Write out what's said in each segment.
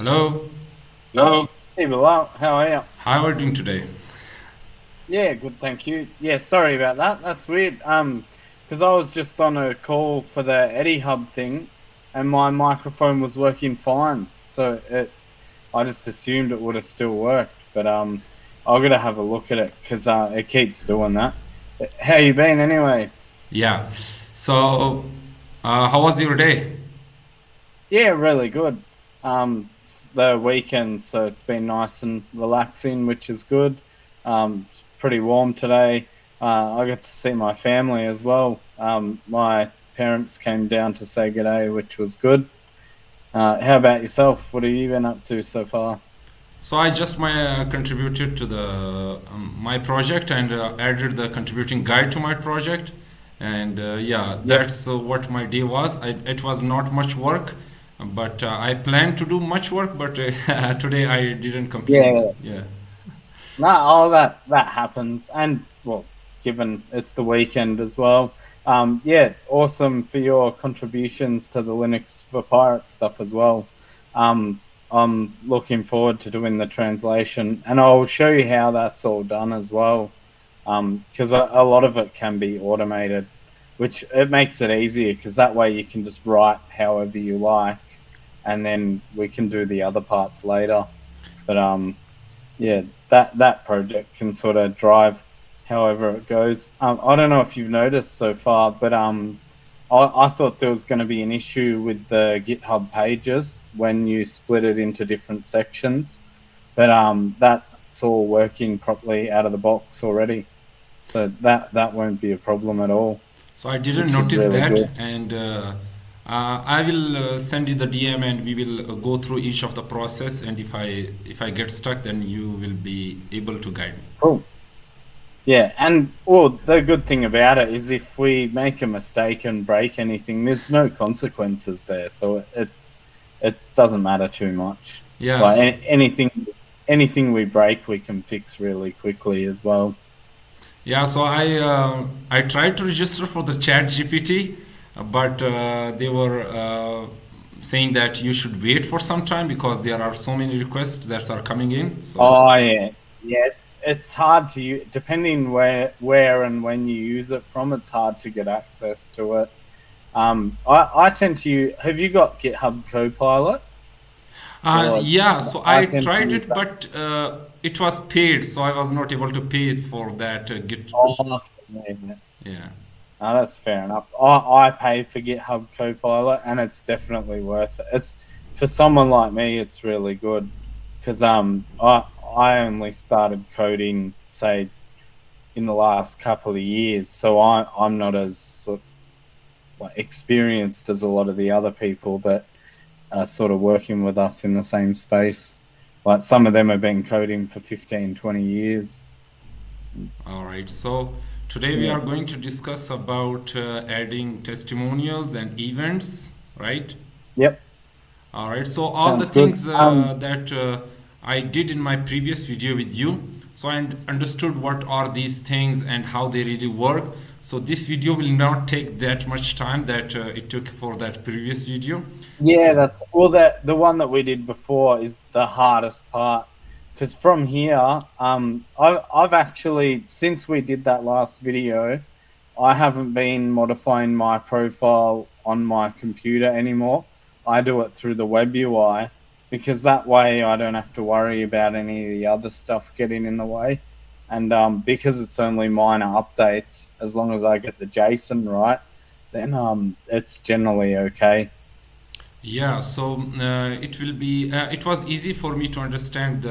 Hello, No. Hey, Bilal, how are you? how are you doing today? Yeah, good, thank you. Yeah, sorry about that. That's weird. Because I was just on a call for the Eddie Hub thing, and my microphone was working fine. I just assumed it would have still worked, but I'm gonna have a look at it because it keeps doing that. How you been anyway? Yeah, so how was your day? Yeah, really good. It's the weekend, so it's been nice and relaxing, which is good. It's pretty warm today. I got to see my family as well. My parents came down to say good day, which was good. How about yourself? What have you been up to so far? So I just my contributed to the my project and added the contributing guide to my project, and yeah, Yep. that's what my day was. It was not much work, but I planned to do much work, but today I didn't complete. Yeah. Yeah. No, all that happens, and well, given it's the weekend as well. Yeah, awesome for your contributions to the Linux for Pirate stuff as well. I'm looking forward to doing the translation, and I'll show you how that's all done as well. Because a lot of it can be automated, which it makes it easier because that way you can just write however you like, and then we can do the other parts later. But yeah, that project can sort of drive however it goes. I don't know if you've noticed so far, but I thought there was going to be an issue with the GitHub pages when you split it into different sections, but that's all working properly out of the box already, so that won't be a problem at all, So I didn't which is notice really that, good. and I will send you the DM, and we will go through each of the process. And if I get stuck, then you will be able to guide me. Cool. Yeah, and well, the good thing about it is if we make a mistake and break anything, there's no consequences there, so it doesn't matter too much. Yeah. Like So anything we break, we can fix really quickly as well. yeah. So I tried to register for the Chat GPT, but they were saying that you should wait for some time because there are so many requests that are coming in. So Oh yeah, yeah. It's hard to depending where and when you use it from. It's hard to get access to it. I tend to. Have you got GitHub Copilot? Or yeah. So I I tend to tried use it, that. but it was paid, so I was not able to pay it for that. Git. Oh, okay. Yeah, yeah. Yeah. No, that's fair enough. I pay for GitHub Copilot, and it's definitely worth it. It's for someone like me, it's really good because I only started coding say in the last couple of years, so I'm not as like experienced as a lot of the other people that are sort of working with us in the same space. Like some of them have been coding for 15, 20 years. All right. So today we Yeah. are going to discuss about adding testimonials and events, right? Yep. All right. So all the Sounds good. things that I did in my previous video with you, so I understood what are these things and how they really work. So this video will not take that much time that it took for that previous video. Yeah, So that's well. That the one that we did before is the hardest part because from here, I've actually since we did that last video, I haven't been modifying my profile on my computer anymore. I do it through the web UI because that way I don't have to worry about any of the other stuff getting in the way. And because it's only minor updates, as long as I get the JSON right, then it's generally okay. yeah, so it will be. It was easy for me to understand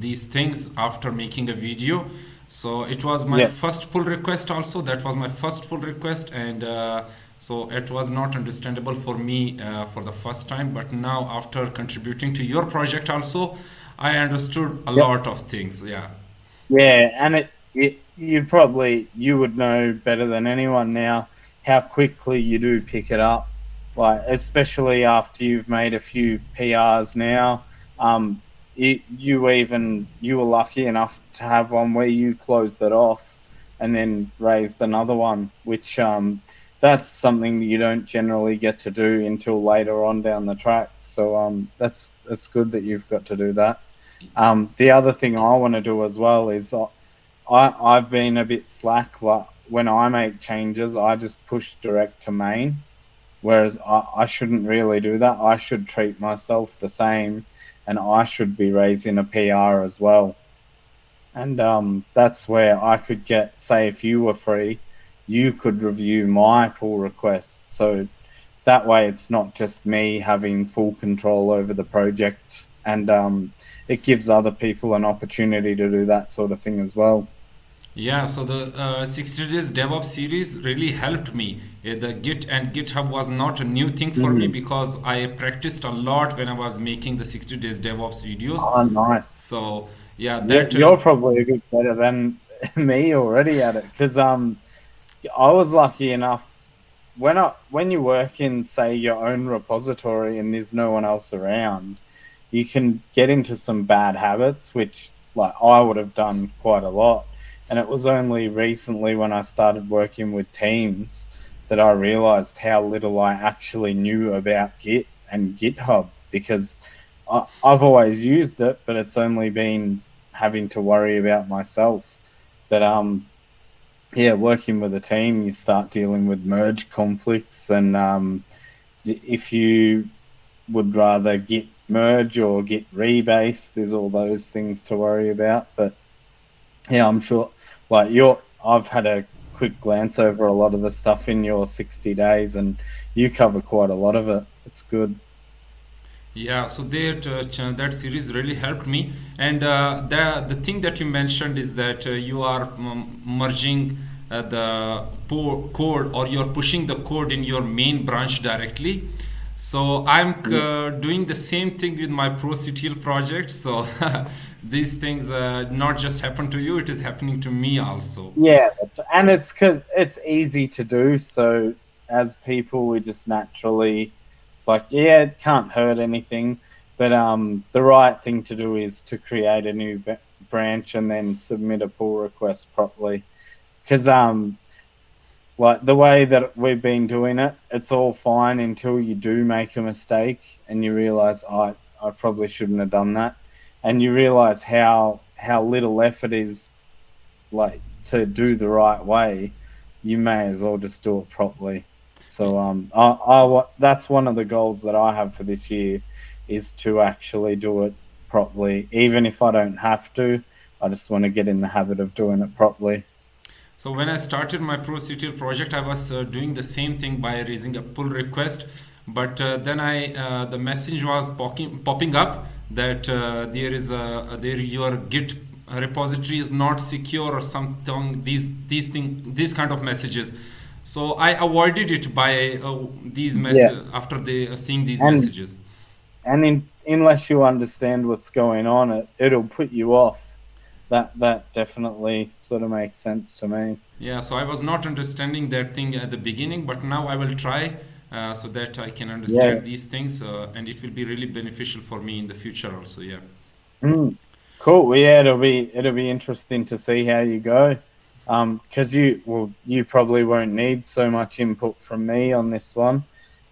these things after making a video. So it was my Yeah. first pull request. Also, that was my first pull request, and so it was not understandable for me for the first time. But now, after contributing to your project, also, I understood a Yep. lot of things. Yeah. Yeah, and you would know better than anyone now how quickly you do pick it up, like especially after you've made a few PRs now. You were lucky enough to have one where you closed it off and then raised another one, which that's something that you don't generally get to do until later on down the track. So that's good that you've got to do that. The other thing I want to do as well is I've been a bit slack. Like when I make changes, I just push direct to main, whereas I shouldn't really do that. I should treat myself the same, and I should be raising a PR as well. And that's where I could get, say, if you were free, you could review my pull request. So that way, it's not just me having full control over the project, and it gives other people an opportunity to do that sort of thing as well. Yeah, so the 60 days DevOps series really helped me. The Git and GitHub was not a new thing for me Mm. because I practiced a lot when I was making the 60 days DevOps videos. Oh, nice. So yeah, Yeah, that you're probably a bit better than me already at it, because I was lucky enough when you work in, say, your own repository and there's no one else around, you can get into some bad habits, which like I would have done quite a lot. And it was only recently when I started working with teams that I realized how little I actually knew about Git and GitHub, because I've always used it, but it's only been having to worry about myself. But yeah, working with a team, you start dealing with merge conflicts, and if you would rather Git merge or Git rebase, there's all those things to worry about. But yeah, I'm sure, like I've had a quick glance over a lot of the stuff in your 60 days, and you cover quite a lot of it. It's good. Yeah, so that series really helped me, and the thing that you mentioned is that you are merging the code, or you're pushing the code in your main branch directly. So I'm Yeah. doing the same thing with my ProCTL project. So these things not just happen to you; it is happening to me also. Yeah, and it's because it's easy to do. So as people, we just naturally, it's like, yeah, it can't hurt anything. But the right thing to do is to create a new branch and then submit a pull request properly. Because like the way that we've been doing it, it's all fine until you do make a mistake and you realize, I probably shouldn't have done that, and you realize how little effort is, like, to do the right way. You may as well just do it properly. So that's one of the goals that I have for this year, is to actually do it properly. Even if I don't have to, I just want to get in the habit of doing it properly. So when I started my ProCTL project, I was doing the same thing by raising a pull request, but then I the message was popping up that there your Git repository is not secure or something. These kind of messages. So I avoided it by Yeah, after seeing these and messages. unless you understand what's going on, it'll put you off. That definitely sort of makes sense to me. Yeah, so I was not understanding that thing at the beginning, but now I will try so that I can Yeah. understand these things, and it will be really beneficial for me in the future also. Yeah. Mm. Cool. Well, yeah, it'll be interesting to see how you go. Because you probably won't need so much input from me on this one.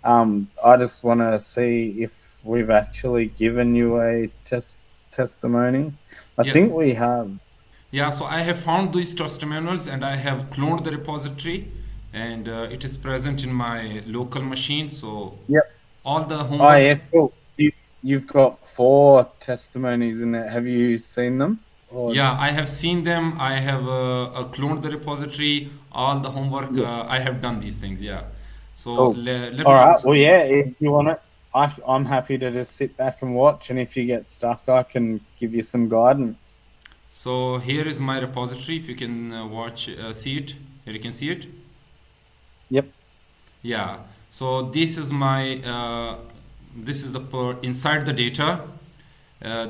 I just want to see if we've actually given you a testimony. I Yeah. think we have. Yeah, so I have found these testimonials and I have cloned the repository, and it is present in my local machine. So Yep. all the Oh, yeah, homeworks. cool. You've got 4 testimonies in there. Have you seen them? Or Yeah, I have seen them. I have cloned the repository. All the homework. yeah, I have done these things. Yeah. So cool. let All me right. just. Well, yeah. If you want it, I'm happy to just sit back and watch. And if you get stuck, I can give you some guidance. So here is my repository. If you can see it. Here you can see it. Yep. Yeah. So this is my this is the inside the data.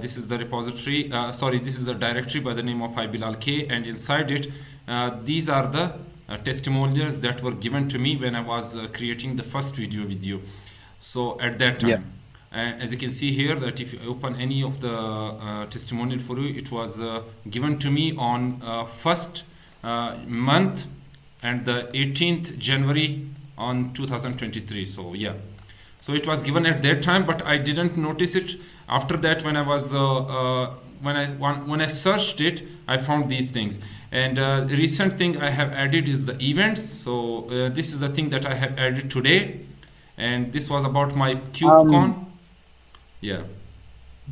This is the repository. Sorry, this is the directory by the name of iBilal K, and inside it, these are the testimonials that were given to me when I was creating the first video with you. So at that Yep. time, as you can see here, that if you open any of the testimonial for you, it was given to me on first month and the 18th January on 2023. So yeah, so it was given at that time, but I didn't notice it. After that, when I was when I searched it, I found these things. And the recent thing I have added is the events. So this is the thing that I have added today, and this was about my KubeCon. Yeah.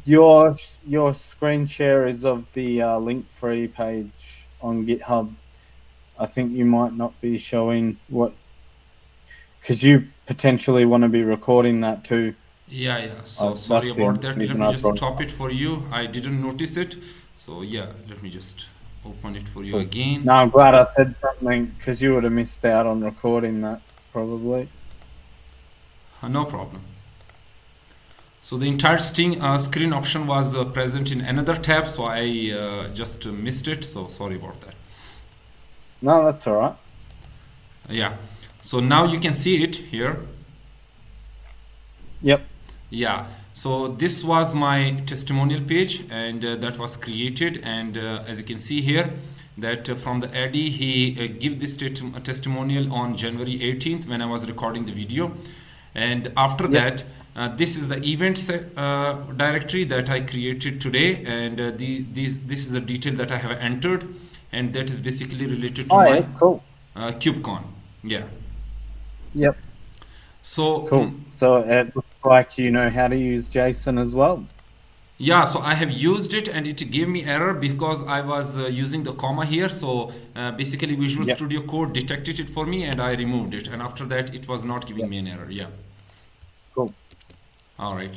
Your screen share is of the link-free page on GitHub. I think you might not be showing what, because you potentially want to be recording that too. Yeah. So sorry That's the about that. Let reason me I just brought it stop up. it for you. I didn't notice it. So yeah, let me just open it for you again. No, I'm glad I said something, because you would have missed out on recording that probably. No problem. So the entire screen option was present in another tab, so I just missed it. So sorry about that. No, that's all right. Yeah. So now you can see it here. Yep. Yeah. So this was my testimonial page, and that was created. And as you can see here, that from the Eddie, he gave this testimonial on January 18th when I was recording the video. And after that, this is the events directory that I created today, and this is the detail that I have entered, and that is basically related to my cool. KubeCon. Yeah. Yep. So Cool. So it looks like you know how to use JSON as well. yeah, so I have used it and it gave me error because I was using the comma here. So basically Visual Yep. Studio Code detected it for me and I removed it. And after that, it was not giving me an error. Yeah. Cool. All right.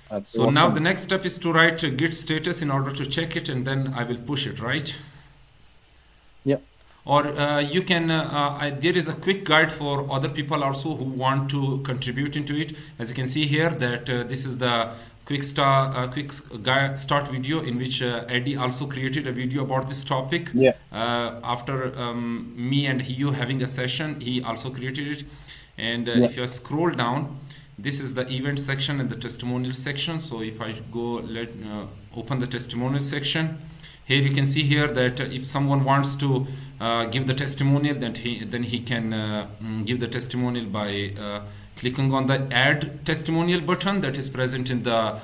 That's So awesome. now the next step is to write git status in order to check it, and then I will push it, right? Yep. Or you can, there is a quick guide for other people also who want to contribute into it. As you can see here, that this is the quick start video in which Eddie also created a video about this topic. Yeah. After me and you having a session, he also created it. And Yeah. if you scroll down, this is the event section and the testimonial section. So if I go open the testimonial section, here you can see here that if someone wants to give the testimonial, then he can give the testimonial by clicking on the add testimonial button that is present in the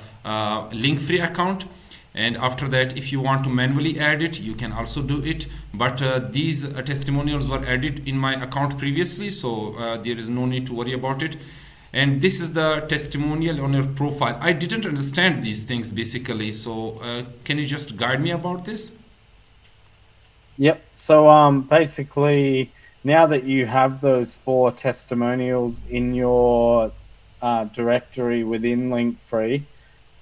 link free account. And after that, if you want to manually add it, you can also do it. But these testimonials were added in my account previously, so there is no need to worry about it. And this is the testimonial on your profile. I didn't understand these things basically, so can you just guide me about this? Yep. So basically, now that you have those 4 testimonials in your directory within Linkfree,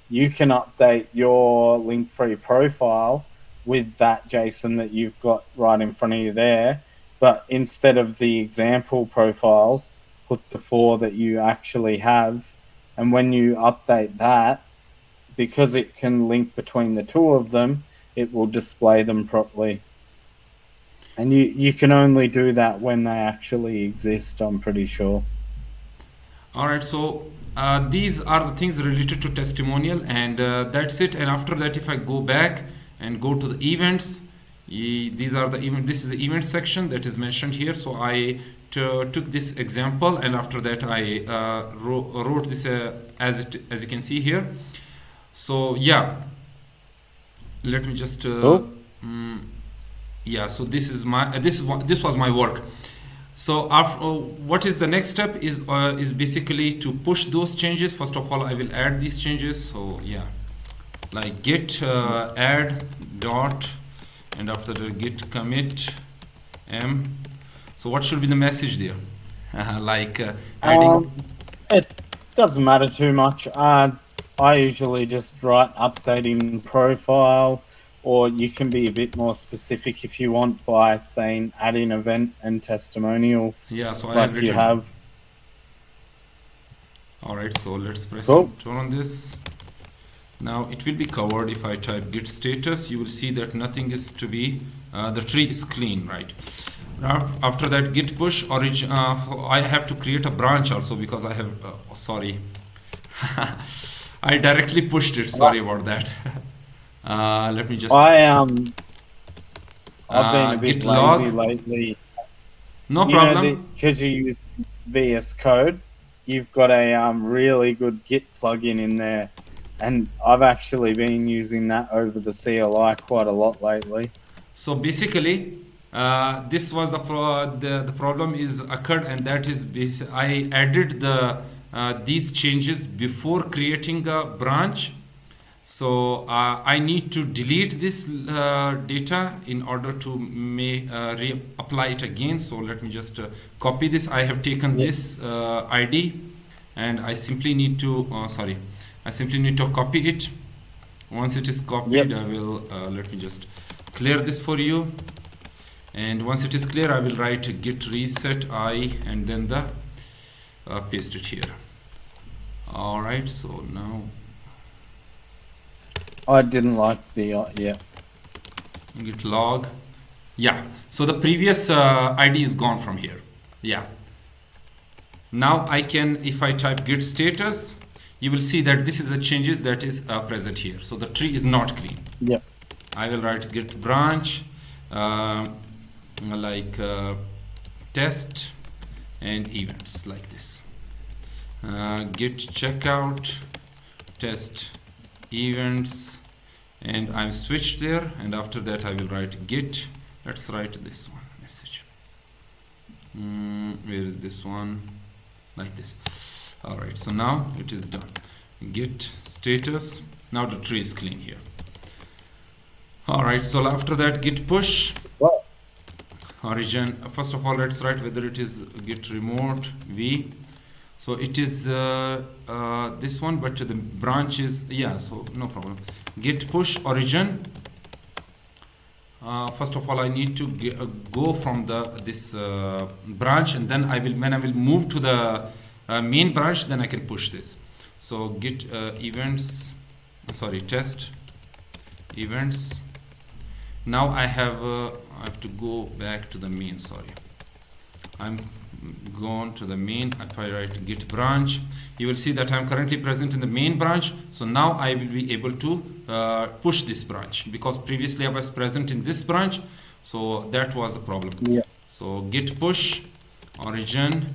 you can update your Linkfree profile with that JSON that you've got right in front of you there. But instead of the example profiles, put the 4 that you actually have. And when you update that, because it can link between the 2 of them, it will display them properly. And you can only do that when they actually exist, I'm pretty sure. All right, so these are the things related to testimonial, and that's it. And after that, if I go back and go to the events, these are the event. This is the event section that is mentioned here. So I took this example, and after that, I wrote this as you can see here. So yeah, let me just Cool. yeah. So this was my work. So what is the next step is basically to push those changes. First of all, I will add these changes. So yeah, like git add dot, and after the git commit m. So what should be the message there? Like adding. It doesn't matter too much. I usually just write updating profile, or you can be a bit more specific if you want by saying adding event and testimonial. Yeah, so I like have written. you have. All right, so let's press Cool. enter on this. Now it will be covered. If I type git status, you will see that nothing is to be, the tree is clean, right? After that, git push origin. I have to create a branch also because I have, sorry, I directly pushed it. Sorry about that. Let me just. I've been a bit git lazy log. lately. No problem. Because you use VS Code, you've got a really good Git plugin in there, and I've actually been using that over the CLI quite a lot lately. So basically, this was the problem is occurred, and that is I added these changes before creating a branch. So I need to delete this data in order to reapply it again. So let me just copy this. I have taken Yep. this ID, and I simply need to I simply need to copy it. Once it is copied, Yep. I will let me just clear this for you. And once it is clear, I will write git reset I and then the paste it here. All right. So now I didn't like the yeah. git log. Yeah. So the previous ID is gone from here. Yeah. Now I can, if I type git status, you will see that this is the changes that is present here. So the tree is not clean. Yep. I will write git branch like test and events like this. Git checkout test events, and I've switched there, and after that I will write git. Let's write this one message. Where is this one? Like this. All right, so now it is done. Git status. Now the tree is clean here. All right, so after that git push Well, origin. First of all, let's write whether it is git remote v. So it is this one, but the branch is, yeah, so no problem. Git push origin. First of all, I need to go from this branch, and then when I will move to the main branch, then I can push this. So git events, test events. Now I have to go back to the main. Sorry, I'm gone to the main. If I write git branch, you will see that I'm currently present in the main branch. So now I will be able to push this branch, because previously I was present in this branch, so that was a problem. yeah. So git push origin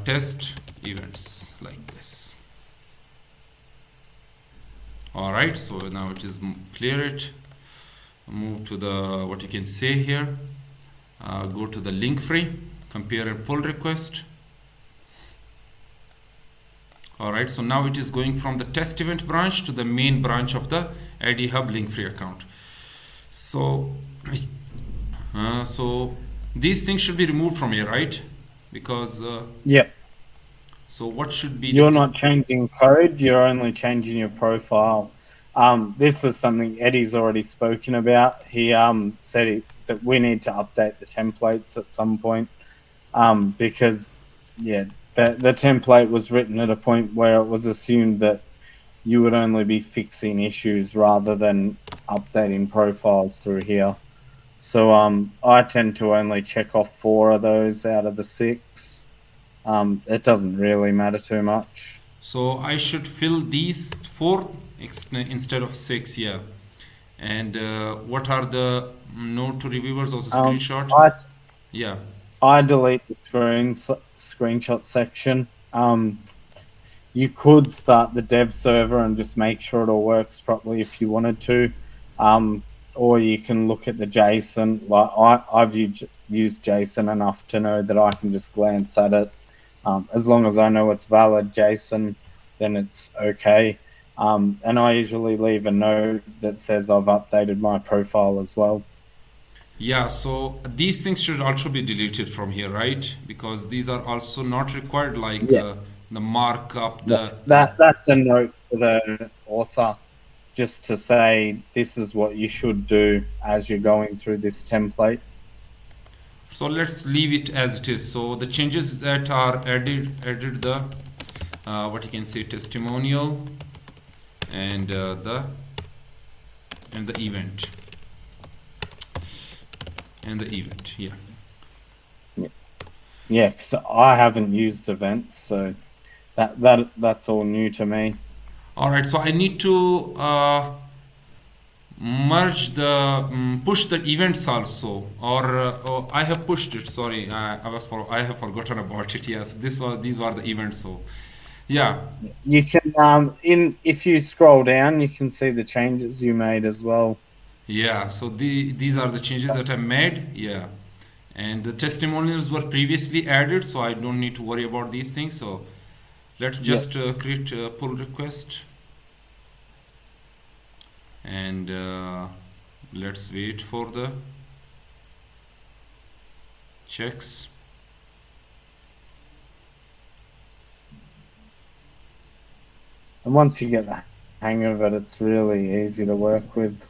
test events like this. All right, so now it is clear it. Move to the what you can say here. Go to the link free, compare and pull request. All right, so now it is going from the test event branch to the main branch of the ID Hub link free account. So so these things should be removed from here, right? Because Yep. so what should be You're not changing code, you're only changing your profile. This is something Eddie's already spoken about. He said that we need to update the templates at some point, because the template was written at a point where it was assumed that you would only be fixing issues rather than updating profiles through here. So I tend to only check off 4 of those out of the 6. It doesn't really matter too much. So I should fill these 4 instead of 6, yeah. And what are the note to reviewers or the screenshot? Yeah. I delete the screenshot section. You could start the dev server and just make sure it all works properly if you wanted to. Or you can look at the JSON. Like I've used JSON enough to know that I can just glance at it. As long as I know it's valid JSON, then it's okay. And I usually leave a note that says I've updated my profile as well. Yeah, so these things should also be deleted from here, right? Because these are also not required, like the markup. That's a note to the author, just to say this is what you should do as you're going through this template. So let's leave it as it is. So the changes that are added the what you can say, testimonial and the event. And the event, yeah. Yeah, because I haven't used events, so that's all new to me. All right, so I need to merge the push the events also, or I have pushed it. Sorry, I have forgotten about it. Yes, these were the events. So yeah, You can in if you scroll down, you can see the changes you made as well. yeah. So these are the changes that I made. Yeah, and the testimonials were previously added, so I don't need to worry about these things. So let's Yep. just create a pull request, and let's wait for the checks. And once you get the hang of it, it's really easy to work with.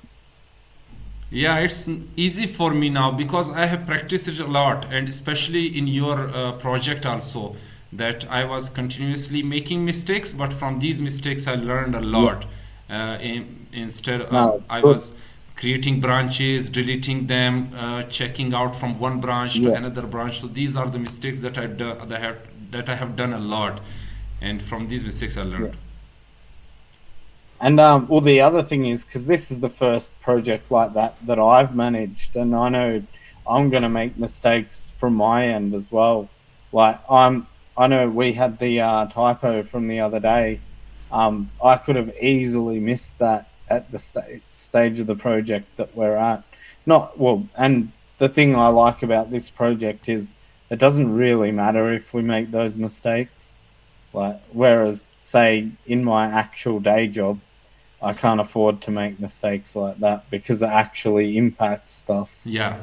Yeah, it's easy for me now because I have practiced it a lot, and especially in your project also, that I was continuously making mistakes, but from these mistakes I learned a Yeah. lot. Instead, No, it's I good. was creating branches, deleting them, checking out from one branch to Yeah. another branch. So these are the mistakes that that I have done a lot, and from these mistakes I Yeah. learned. And well, the other thing is because this is the first project like that I've managed, and I know I'm going to make mistakes from my end as well. Like I know we had the typo from the other day. I could have easily missed that at the stage of the project that we're at. Not well, and the thing I like about this project is it doesn't really matter if we make those mistakes. Like whereas, say, in my actual day job I can't afford to make mistakes like that because it actually impacts stuff. Yeah.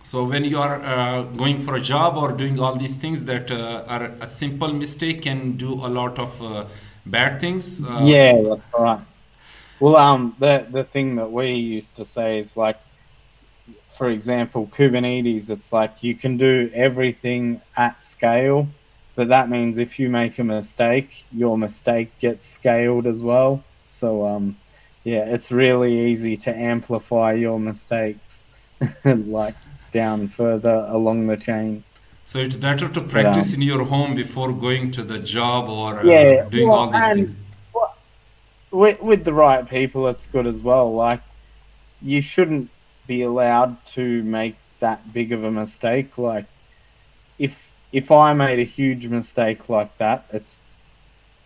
So when you are going for a job or doing all these things that are a simple mistake can do a lot of bad things. Yeah, that's right. Well, the thing that we used to say is like, for example, Kubernetes. It's like you can do everything at scale, but that means if you make a mistake, your mistake gets scaled as well. So, yeah, it's really easy to amplify your mistakes, like down further along the chain. So it's better to But practice in your home before going to the job or yeah, doing well, all these and things. well, with the right people, it's good as well. Like you shouldn't be allowed to make that big of a mistake. Like if I made a huge mistake like that,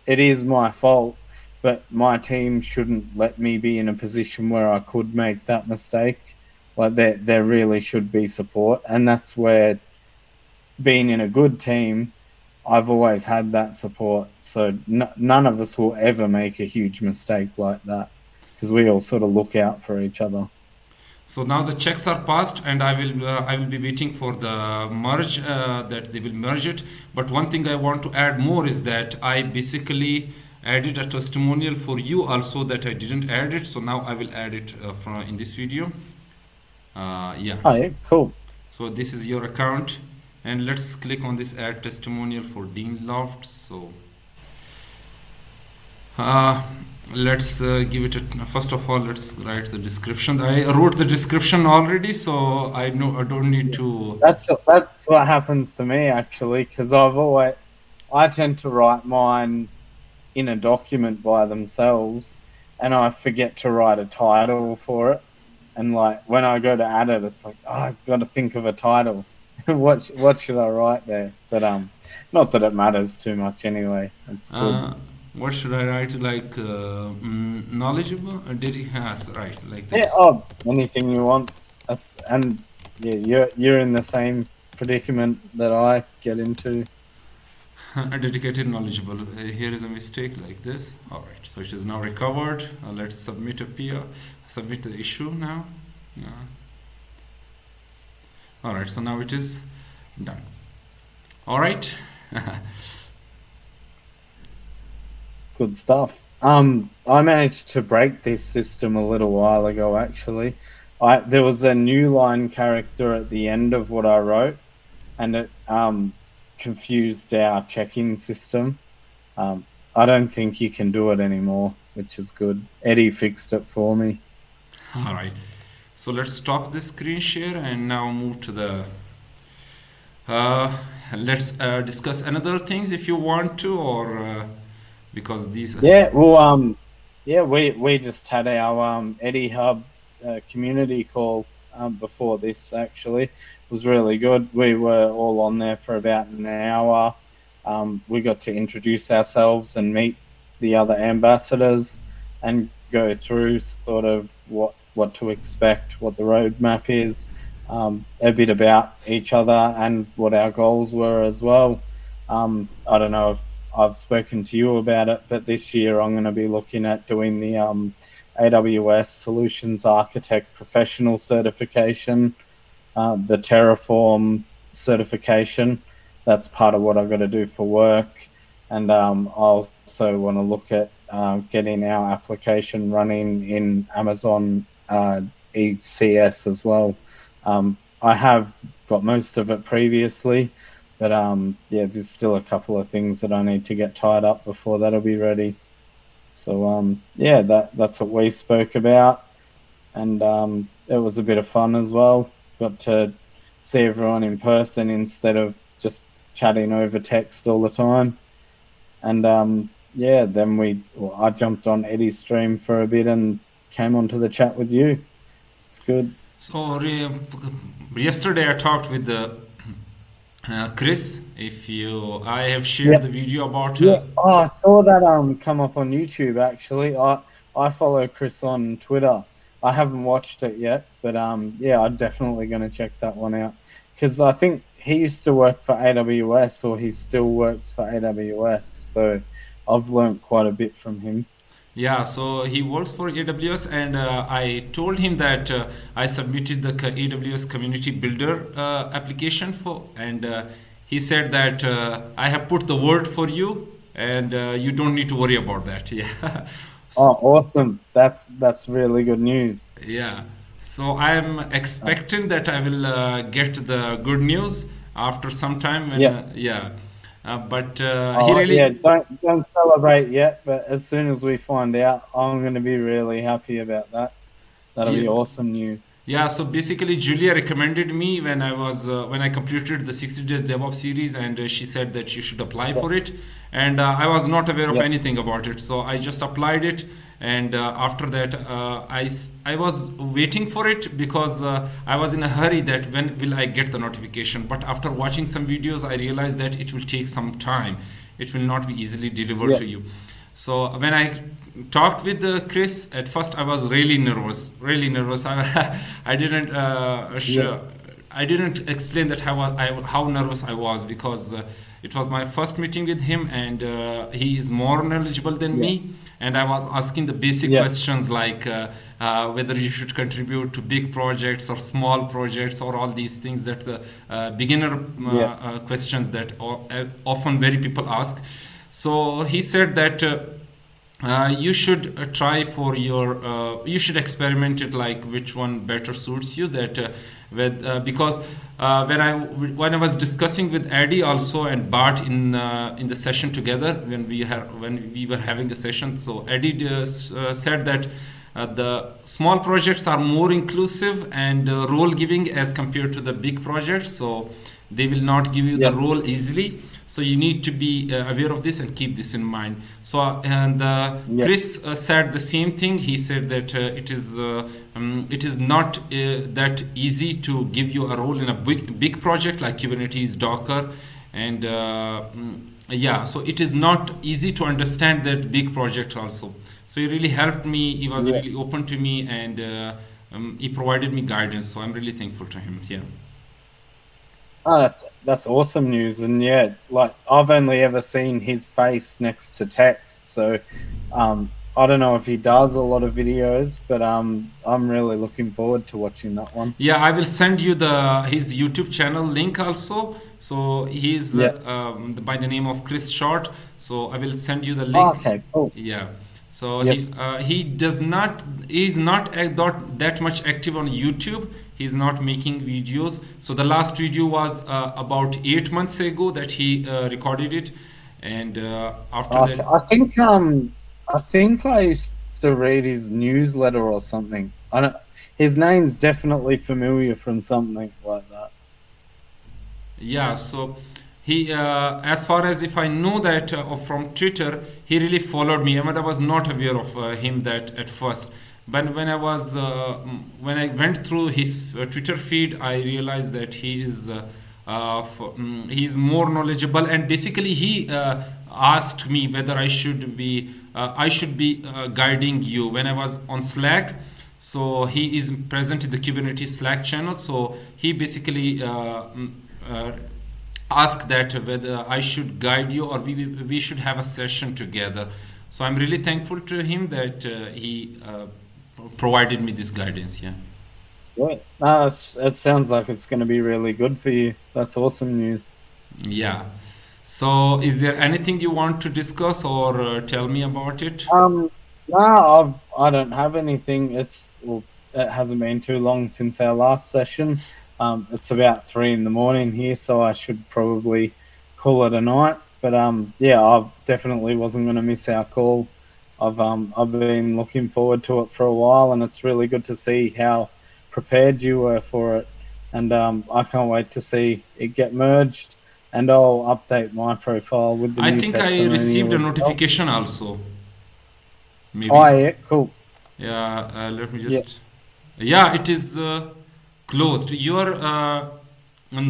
it is my fault. But my team shouldn't let me be in a position where I could make that mistake. Like there really should be support, and that's where being in a good team I've always had that support, so none of us will ever make a huge mistake like that because we all sort of look out for each other. So now the checks are passed, and I will be waiting for the merge that they will merge it. But one thing I want to add more is that I basically added a testimonial for you also that I didn't add it. So now I will add it from in this video. Yeah. Oh yeah, cool. So this is your account, and let's click on this add testimonial for Dean Lofts. So uh, let's give it a first of all let's write the description. I wrote the description already, so I know I don't need Yeah. to. That's what happens to me actually because I tend to write mine in a document by themselves, and I forget to write a title for it. And like when I go to add it, it's like I've got to think of a title. What should I write there? But not that it matters too much anyway. It's good. uh, what should I write, like knowledgeable, did he has right like Yeah. this. Oh, anything you want. And yeah, you're in the same predicament that I get into. A dedicated knowledgeable. Here is a mistake like this. All right, so it is now recovered. Let's submit a PR, submit the issue now. All right, so now it is done. All right. Good stuff. I managed to break this system a little while ago. Actually, there was a new line character at the end of what I wrote, and it confused our checking system. I don't think you can do it anymore, which is good. Eddie fixed it for me. All right. So let's stop this screen share and now move to the. Uh, let's discuss another things if you want to, or because these. Yeah. Well, Yeah, we just had our Eddie Hub community call before this. Actually, it was really good. We were all on there for about an hour. We got to introduce ourselves and meet the other ambassadors and go through sort of what to expect, what the roadmap is, a bit about each other and what our goals were as well. I don't know if I've spoken to you about it, but this year I'm going to be looking at doing the AWS Solutions Architect Professional Certification, the Terraform certification. That's part of what I've got to do for work. And I also want to look at getting our application running in Amazon ECS as well. I have got most of it previously, but yeah, there's still a couple of things that I need to get tied up before that'll be ready. So yeah, that's what we spoke about, and it was a bit of fun as well. Got to see everyone in person instead of just chatting over text all the time. And yeah, then I jumped on Eddie's stream for a bit and came onto the chat with you. It's good. So yesterday I talked with Chris. I have shared Yeah. the video about. Yeah. Oh, I saw that come up on YouTube actually. I follow Chris on Twitter. I haven't watched it yet, but yeah, I'm definitely going to check that one out because I think he used to work for AWS or he still works for AWS. So I've learned quite a bit from him. Yeah, so he works for AWS, and I told him that I submitted the AWS Community Builder application and he said that I have put the word for you, and you don't need to worry about that. Yeah. Oh, awesome! That's really good news. Yeah. So I'm expecting that I will get the good news after some time. When, Yeah. yeah. But he Oh yeah, really. don't celebrate yet, but as soon as we find out, I'm going to be really happy about that. That'll Yeah. be awesome news. Yeah, so basically, Julia recommended me when I completed the 60 days DevOps series, and she said that you should apply Yeah. for it, and I was not aware of Yeah. anything about it, so I just applied it, and after that, I was waiting for it because I was in a hurry that when will I get the notification. But after watching some videos, I realized that it will take some time. It will not be easily delivered Yeah. to you. So when I talked with Chris, at first I was really nervous, really nervous. I didn't Yeah. I didn't explain that how nervous I was because it was my first meeting with him, and he is more knowledgeable than Yeah. me. And I was asking the basic Yeah. questions like whether you should contribute to big projects or small projects, or all these things that the beginner Yeah. questions that often very people ask. So he said that you should try for you should experiment it, like which one better suits you. That because when I was discussing with Eddie also and Bart in the session together, when we were having a session, so Eddie said that the small projects are more inclusive and role giving as compared to the big projects, so they will not give you the Yeah. role easily. So you need to be aware of this and keep this in mind. So and Yeah. Chris said the same thing. He said that it is not that easy to give you a role in a big project like Kubernetes, Docker, and yeah. So it is not easy to understand that big project also. So he really helped me. He was Yeah. really open to me, and he provided me guidance. So I'm really thankful to him. Yeah. Oh, that's awesome news. And yeah, like I've only ever seen his face next to text, so I don't know if he does a lot of videos, but I'm really looking forward to watching that one. Yeah, I will send you his YouTube channel link also. So he's Yeah. by the name of Chris Short. So I will send you the Oh, link. okay, cool. Yeah. So Yep. he does not he's not that much active on YouTube. He's not making videos. So the last video was about 8 months ago that he recorded it, and after Okay. that. I think I used to read his newsletter or something. I don't. His name's definitely familiar from something like that. Yeah, so he, as far as if I know that from Twitter, he really followed me. But I was not aware of him that at first. But when I went through his Twitter feed, I realized that he is more knowledgeable, and basically he asked me whether I should be guiding you when I was on Slack. So he is present in the Kubernetes Slack channel. So he basically uh, asked that whether I should guide you or we should have a session together. So I'm really thankful to him that he provided me this guidance. Yeah. Yeah. No, it sounds like it's going to be really good for you. That's awesome news. Yeah. So is there anything you want to discuss or tell me about it? No, I don't have anything. It hasn't been too long since our last session. It's about 3 in the morning here, so I should probably call it a night. But yeah, I definitely wasn't going to miss our call. I've been looking forward to it for a while, and it's really good to see how prepared you were for it. And I can't wait to see it get merged. And I'll update my profile with the I new think I received testimonial a as well. notification also. Oh, Maybe. yeah, cool. Yeah, let me Yeah, just. Yeah, it is closed. Your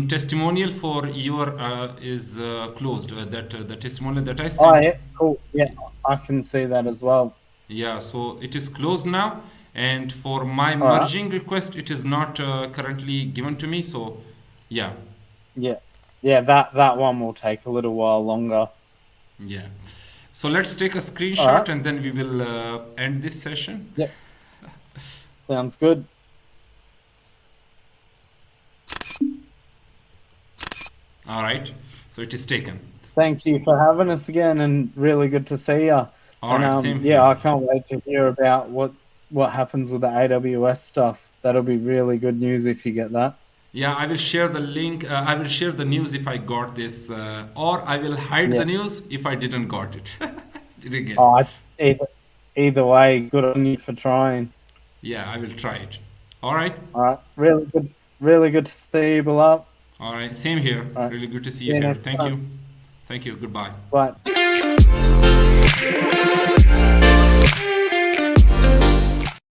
testimonial for your is closed. The testimonial that I oh, sent. yeah, cool. Yeah, I can see that as well. Yeah, so it is closed now. And for my All right. merging request, it is not currently given to me. So, yeah, Yeah, yeah. That one will take a little while longer. yeah. So let's take a All screenshot right. and then we will end this session. Yep. Sounds good. All right. So it is taken. Thank you for having us again, and really good to see you. All And right. Same yeah, here. I can't wait to hear about what happens with the AWS stuff. That'll be really good news if you get that. Yeah, I will share the link. I will share the news if I got this, or I will hide the Yeah. news if I didn't got it. Didn't get it. Oh, either way, good on you for trying. Yeah, I will try it. All right. All right. Really good to see you, Bilal. All right. Same here. All right. Really good to see See you you here. next Thank time. you. Thank you. Goodbye. Bye.